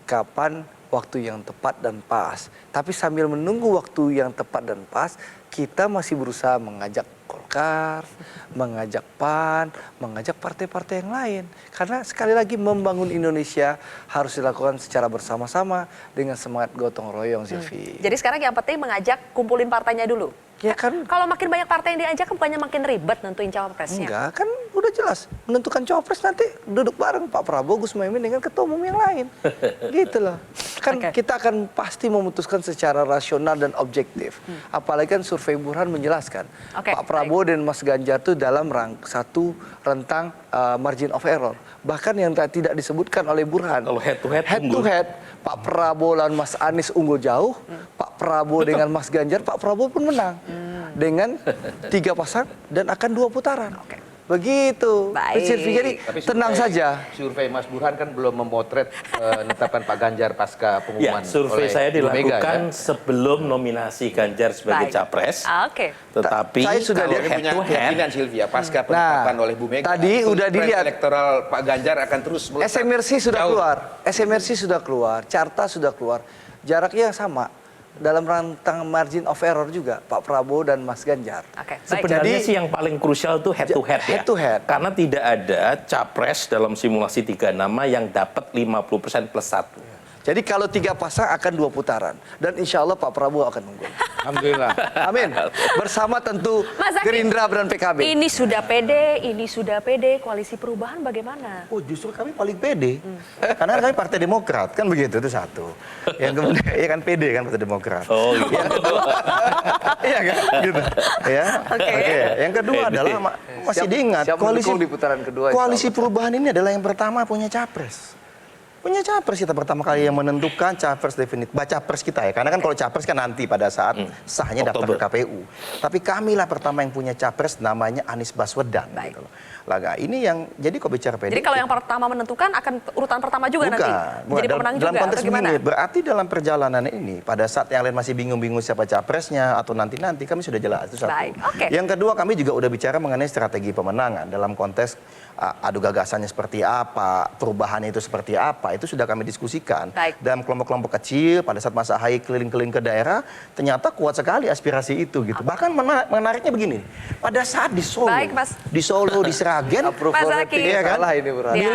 kapan waktu yang tepat dan pas. Tapi sambil menunggu waktu yang tepat dan pas, kita masih berusaha mengajak Golkar, mengajak PAN, mengajak partai-partai yang lain. Karena sekali lagi membangun Indonesia harus dilakukan secara bersama-sama dengan semangat gotong royong, Silvi. Jadi sekarang yang penting mengajak kumpulin partainya dulu. Ya kan, kalau makin banyak partai yang diajak, bukannya makin ribet nentuin cawapresnya? Enggak, kan udah jelas. Menentukan cawapres nanti duduk bareng Pak Prabowo, Gus Muhaimin dengan ketua umum yang lain. Gitu loh. Kan kita akan pasti memutuskan secara rasional dan objektif. Apalagi kan survei Burhan menjelaskan. Pak Prabowo dan Mas Ganjar itu dalam satu rentang margin of error. Bahkan yang tidak disebutkan oleh Burhan. Kalau head to head, Pak Prabowo dan Mas Anies unggul jauh. Pak Prabowo dengan Mas Ganjar, Pak Prabowo pun menang. Dengan 3 pasang dan akan 2 putaran. Begitu. Jadi tenang saja. Survei Mas Burhan kan belum memotret penetapan Pak Ganjar pasca pengumuman. Survei saya dilakukan sebelum nominasi Ganjar sebagai capres. Tetapi saya sudah kalau lihat punya keyakinan Sylvia pasca penetapan oleh Bu Mega. Tadi udah dilihat elektoral Pak Ganjar akan terus SMRC sudah keluar. SMRC sudah keluar, Carta sudah keluar. Jaraknya sama. dalam rentang margin of error juga Pak Prabowo dan Mas Ganjar. Oke, baik. Sebenarnya sih yang paling krusial itu head to head ya. Head to head. Karena tidak ada capres dalam simulasi 3 nama yang dapat 50% plus 1. Jadi kalau 3 pasang akan 2 putaran dan insya Allah Pak Prabowo akan unggul. Alhamdulillah. Amin. Bersama tentu Mas Zaky, Gerindra dan PKB. Ini sudah pede, koalisi perubahan bagaimana? Oh, justru kami paling pede. Karena kami Partai Demokrat, kan begitu, itu satu. Yang kemudian, ya kan pede kan Partai Demokrat. Oh, gitu. Yang kedua, iya kan, gitu. Ya. Oke. Yang kedua adalah masih diingat siap mendukung di putaran kedua, insya koalisi Allah. perubahan ini adalah yang pertama punya capres. Punya capres kita pertama kali yang menentukan capres definitif. Baca capres kita ya, karena kan kalau capres kan nanti pada saat sahnya daftar ke KPU. Tapi kamilah pertama yang punya capres namanya Anies Baswedan. Baik. Gitu loh. Laga ini yang jadi kok bicara pede. Jadi kalau yang pertama menentukan akan urutan pertama juga nanti? Jadi pemenang dalam juga konteks atau gimana? begini, berarti dalam perjalanan ini pada saat yang lain masih bingung-bingung siapa capresnya atau nanti kami sudah jelas itu satu. Baik, oke. Yang kedua kami juga udah bicara mengenai strategi pemenangan dalam konteks adu gagasannya seperti apa, perubahan itu seperti apa, itu sudah kami diskusikan. Baik. Dalam kelompok-kelompok kecil pada saat Mas Ahaye keliling-keliling ke daerah, ternyata kuat sekali aspirasi itu gitu. Bahkan menariknya begini, pada saat di Solo, Baik, Mas. di Solo, di Sragen, Mas Zaky. iya kan? Salah ini berarti. Iya.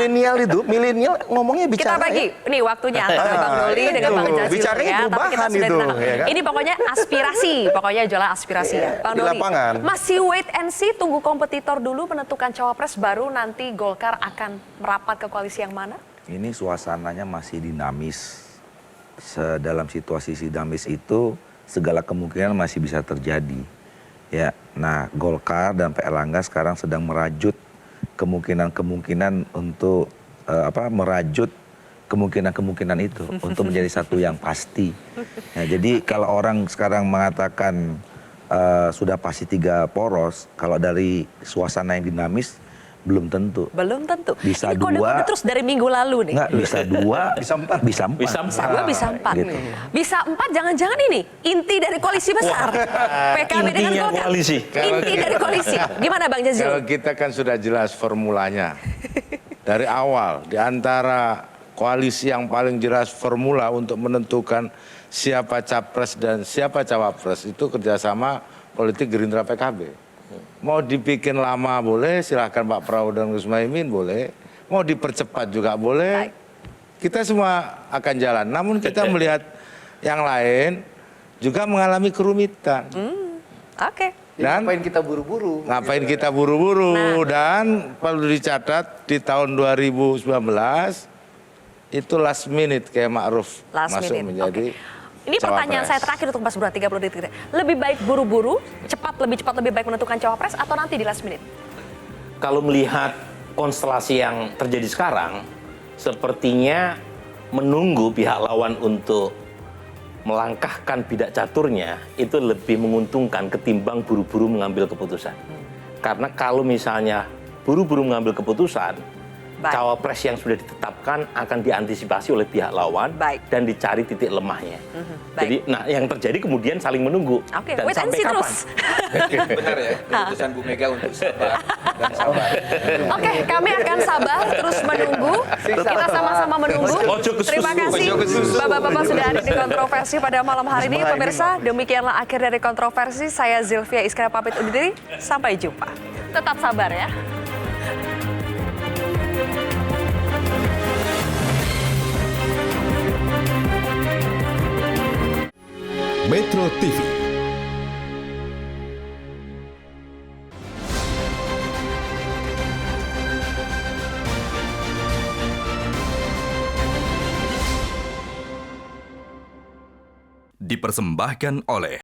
Milenial ngomongnya bicara Kita bagi, nih waktunya antara Bang Doli dengan Bang Jazilul bicaranya ya. Tapi kita perubahan sudah itu, tenang. ya kan? Ini pokoknya aspirasi, pokoknya jualan aspirasi ya. Bang di Doli, lapangan. masih wait and see, tunggu kompetitor dulu menentukan cawapres, baru nanti Golkar akan merapat ke koalisi yang mana? Ini suasananya masih dinamis. Dalam situasi dinamis itu segala kemungkinan masih bisa terjadi. Ya, nah Golkar dan Pak Erlangga sekarang sedang merajut kemungkinan-kemungkinan untuk merajut kemungkinan-kemungkinan itu untuk menjadi satu yang pasti. Nah, jadi kalau orang sekarang mengatakan sudah pasti 3 poros, kalau dari suasana yang dinamis belum tentu. Belum tentu. Bisa ini kode-kode 2, terus dari minggu lalu nih. Enggak, bisa 2, bisa 4. Bisa 4. Bisa 4. Gua bisa 4. Gitu. Bisa 4, jangan-jangan ini inti dari koalisi besar. PKB dengan Intinya Golkar. koalisi. Inti dari koalisi. Gimana Bang Kalau Jazilul? kita kan sudah jelas formulanya. Dari awal, di antara koalisi yang paling jelas formula untuk menentukan siapa capres dan siapa cawapres itu kerjasama politik Gerindra PKB. Mau dibikin lama boleh, silahkan Pak Prabowo dan Gus Muhaimin boleh. Mau dipercepat juga boleh. Kita semua akan jalan. Namun kita melihat yang lain juga mengalami kerumitan. Oke. Dan Ngapain kita buru-buru? ngapain kita buru-buru? Dan perlu dicatat di tahun 2019 itu last minute kayak Ma'ruf Last masuk minute, menjadi Ini pertanyaan cawapres. saya terakhir untuk Mas Burhan, 30 detik. Lebih baik buru-buru, lebih baik menentukan cawapres atau nanti di last minute? Kalau melihat konstelasi yang terjadi sekarang, sepertinya menunggu pihak lawan untuk melangkahkan bidak caturnya itu lebih menguntungkan ketimbang buru-buru mengambil keputusan. Karena kalau misalnya buru-buru mengambil keputusan, Baik. cawapres yang sudah ditetapkan akan diantisipasi oleh pihak lawan Baik. dan dicari titik lemahnya. Baik. Jadi, yang terjadi kemudian saling menunggu. Oke, Dan wait and sampai see kapan? terus. Benar ya, keputusan Bu Mega untuk sabar dan sabar. Oke, kami akan sabar terus menunggu. Kita sama-sama menunggu. Ojo ke susu. Terima kasih Bapak-bapak sudah ada di kontroversi pada malam hari ini. Pemirsa, demikianlah akhir dari kontroversi. Saya Zilvia Iskara pamit undur diri. Sampai jumpa. Tetap sabar ya. Metro TV. Dipersembahkan oleh